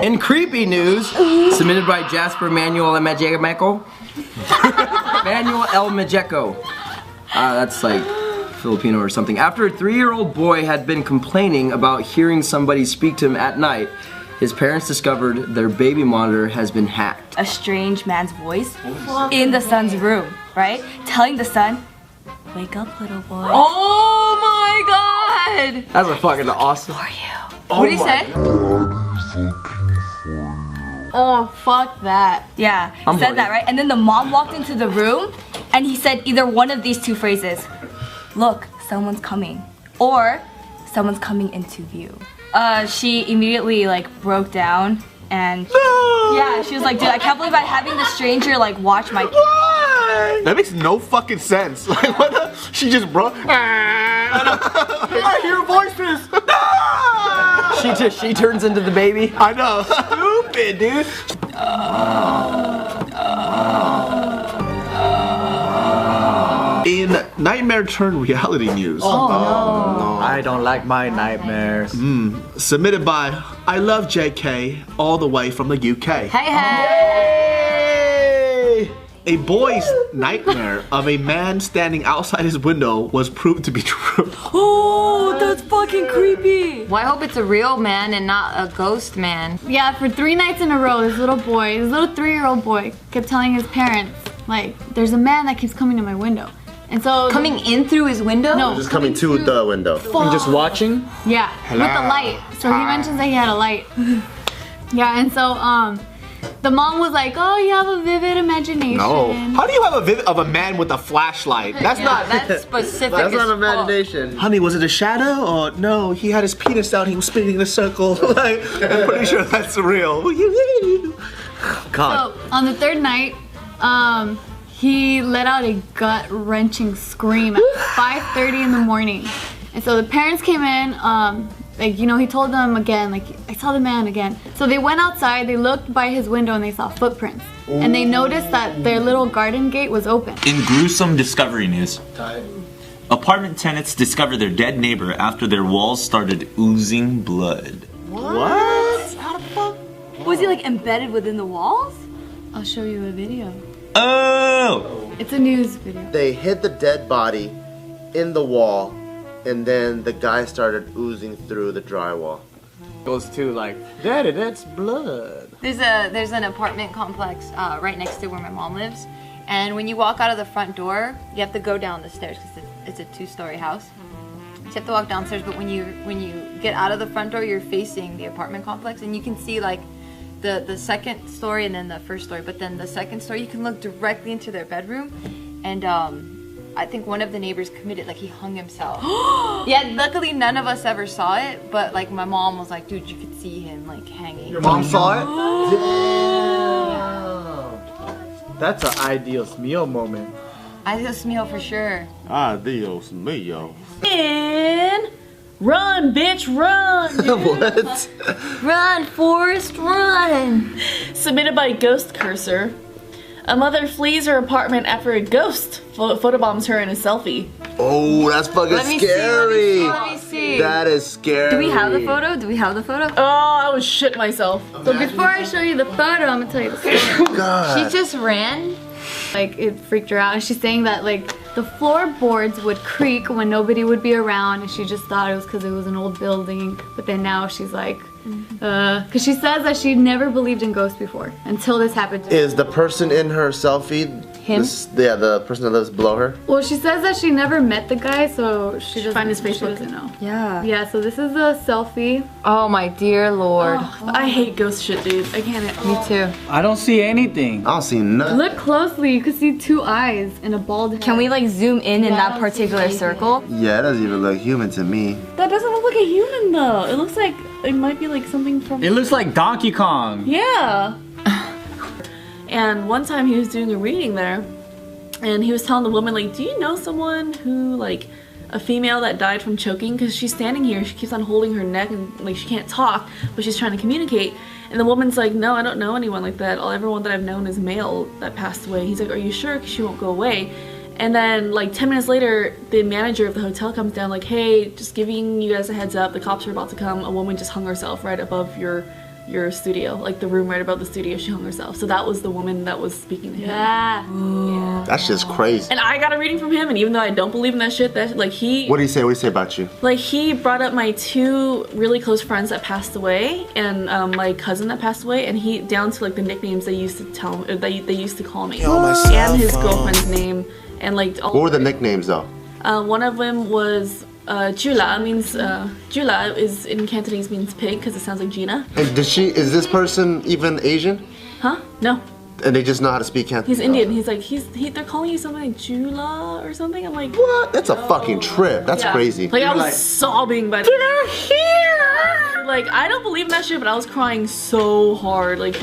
In creepy news, submitted by Jasper Manuel Majeco. Manuel El Majeco. That's like Filipino or something. After a 3-year-old boy had been complaining about hearing somebody speak to him at night, his parents discovered their baby monitor has been hacked. A strange man's voice in the son's room, right? Telling the son, wake up, little boy. Oh my god! That's a fucking awesome. For you. What did he say? Oh, fuck that. Yeah, he said that, right? And then the mom walked into the room and he said either one of these two phrases. Look, someone's coming. Or, someone's coming into view. She immediately like broke down and yeah, she was like, dude, I can't believe I'm having the stranger like watch my kid. That makes no fucking sense. Like what the? She just broke. I hear voices. She turns into the baby. I know. Stupid, dude. In nightmare turned reality news. Oh no. I don't like my nightmares. Submitted by I Love JK all the way from the UK. Hey, hey! A boy's nightmare of a man standing outside his window was proved to be true. Oh, that's fucking creepy. Well, I hope it's a real man and not a ghost man. Yeah, for 3 nights in a row, this little 3-year-old boy, kept telling his parents, like, there's a man that keeps coming to my window. And so Coming in through his window? No, Just coming to the window. I'm just watching. Yeah, with the light. So he mentions that he had a light. Yeah, and so the mom was like, "Oh, you have a vivid imagination." No. How do you have a vivid of a man with a flashlight? That's not. That's specific. That's not as fuck. imagination. Honey, was it a shadow or no? He had his penis out. He was spinning in a circle. Like, I'm pretty sure that's real. God. So on the 3rd night, he let out a gut-wrenching scream at 5:30 in the morning. And so the parents came in, like, you know, he told them again, like, I saw the man again. So they went outside, they looked by his window and they saw footprints. And they noticed that their little garden gate was open. In gruesome discovery news, apartment tenants discovered their dead neighbor after their walls started oozing blood. What? How the fuck? Was he like embedded within the walls? I'll show you a video. Oh! It's a news video. They hid the dead body in the wall, and then the guy started oozing through the drywall. Goes to like, Daddy, that's blood. There's an apartment complex right next to where my mom lives, and when you walk out of the front door, you have to go down the stairs because it's a 2-story house. So you have to walk downstairs, but when you get out of the front door, you're facing the apartment complex, and you can see like the 2nd story and then the 1st story. But then the 2nd story, you can look directly into their bedroom, and I think one of the neighbors committed, like he hung himself. Yeah, luckily none of us ever saw it, but like my mom was like, dude, you could see him like hanging. Your mom saw it? Damn. That's an ideal meal moment. Adios mio for sure. Adios mio. And run, bitch, run! What? Run, Forrest, run! Submitted by Ghost Cursor. A mother flees her apartment after a ghost photobombs her in a selfie. Oh, that's fucking Let me scary. Let me see. That is scary. Do we have the photo? Do we have the photo? Oh, I was shit myself. So before I show you the photo, I'm gonna tell you the story. God. She just ran. Like, it freaked her out, and she's saying that like the floorboards would creak when nobody would be around, and she just thought it was because it was an old building. But then now she's like, because she says that she never believed in ghosts before until this happened to her. Is the person in her selfie him? The person that lives below her? Well, she says that she never met the guy, so she doesn't Find his Facebook. She doesn't know. Yeah. Yeah, so this is a selfie. Oh my dear lord. I hate ghost shit, dude. I can't. Me too. I don't see anything. I don't see nothing. Look closely, you can see 2 eyes and a bald head. Can we like zoom in that particular circle? Yeah, it doesn't even look human to me. That doesn't look like a human though. It looks like it might be like something from. It looks like Donkey Kong. Yeah. And one time he was doing a reading there, and he was telling the woman like, do you know someone who like a female that died from choking? Because she's standing here, she keeps on holding her neck and like she can't talk, but she's trying to communicate. And the woman's like, no, I don't know anyone like that. Everyone that I've known is male that passed away. He's like, are you sure? Because she won't go away. And then like 10 minutes later, the manager of the hotel comes down like, hey, just giving you guys a heads up, the cops are about to come. A woman just hung herself right above your studio, like the room right above the studio. She hung herself. So that was the woman that was speaking to him. Yeah. That's just crazy. And I got a reading from him, and even though I don't believe in that shit, that like he What do you say? What do you say about you? like he brought up my 2 really close friends that passed away, and my cousin that passed away, and he down to like the nicknames they used to tell me, they used to call me, and his girlfriend's name, and like all. What were the nicknames though? One of them was Jula, means Jula is in Cantonese means pig because it sounds like Gina. And is this person even Asian? Huh? No. And they just know how to speak Cantonese? He's Indian. He's like they're calling you something like Jula or something. I'm like, What? That's a fucking trip. That's yeah. crazy. Like I was sobbing, but they're here. Like I don't believe in that shit, but I was crying so hard. Like.